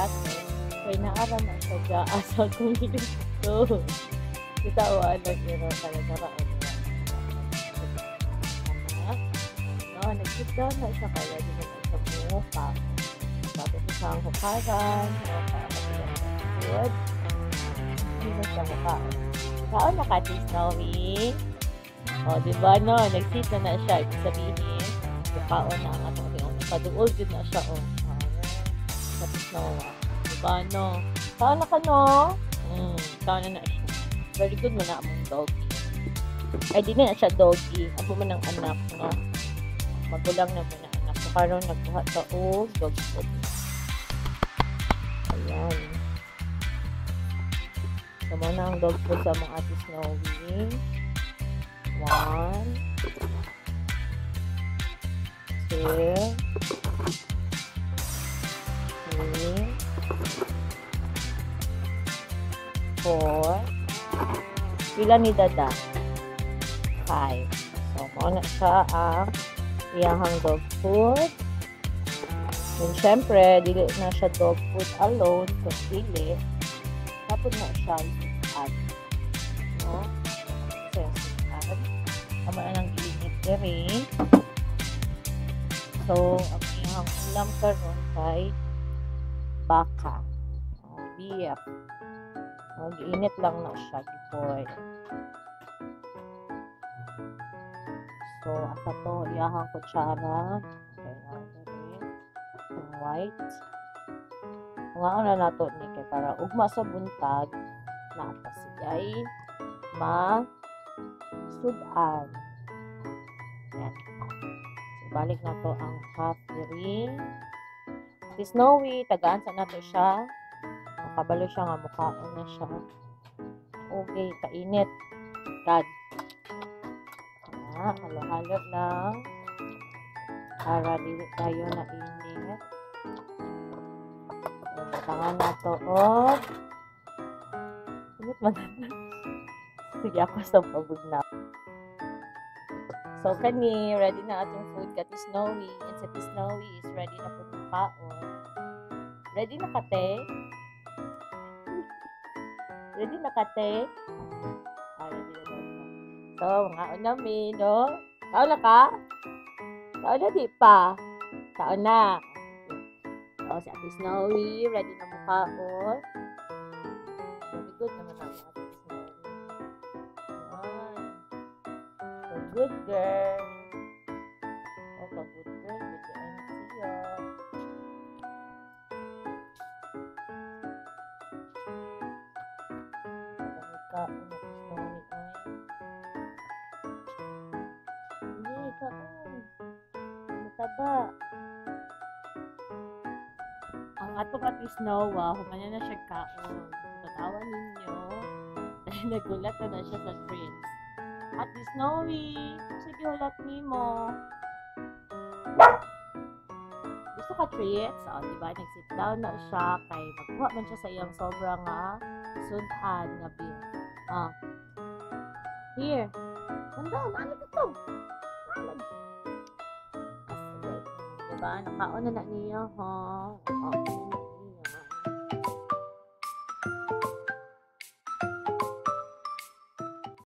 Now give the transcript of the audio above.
plato. Kaya naara na siya dyan asa kong ito. Kita o alam iro kaya naraon niya. No, nag-sit down na siya kaya di na siya buka. Sabi ko sa hukaran, good. Hindi na siya hukaan. Saan na ka, Snowy? O, diba no? Nag-sit na siya. Ibig sabihin, hukaon na ang atong paduol yun na siya, o. Sa Snowa. Diba no? Saan na ka, no? Saan na siya. Very good mo na among doggy. Ay, di na siya doggy. Abo mo ng anak, no? Magulang na mo na anak. So, karoon nagbuhat sa dog food. Ayan. So, muna ang dog food sa mga ate Snowy. 1 2 3 4 pila ni Dada? 5. So, muna siya ang iyahang dog food. And syempre, dili na siya dog food alone. So, dili. Tapos na siya at no? So, at tama na ng iinit diri. So, ang iyahang ulam karon kay baka. Beef. Mag-init lang na siya before. So, asa to, iyahang kutsara. Okay, na ang white. Ngaon na nato ni kay para ugma sa buntag na pasigay sudan. Yan. So, balik na to ang half diri. Si Snowy, tagaan sa nato siya. Makabalo siya nga mukhaon na siya. Okay, kainit. God. Halo-halo lang. Para dili tayo na init. Tangan na to. Init maganda. Sige ako sa pabog na. So, kani, ready na atong food. Kati Snowy. And sa Snowy is ready na po ng kaon. Ready na kate? Ready na kate? Ready na kate. So, mga unami, no? Kaon na ka? Kaon na di pa? Kaon na. So, si Ate Snowy, ready na mukhaon. Very good naman ang Ate Snowy. So, good girl. Okay, good girl. Good to end siya. Kaon na Ate Snowy. Hindi, kaon. Mataba. Ang atong Ate Snowa, humana na siya kaon. Tatawan ninyo. Dahil nagulat na siya sa treats. Ate Snowy, sige hulat mo. Gusto ka treats? O, diba? Nag-sit down na siya. Kay magkuha man siya sa iyang sobrang sudan nga beef. Here. Ganda, ano ito? Diba? Nakaon na niya, ha?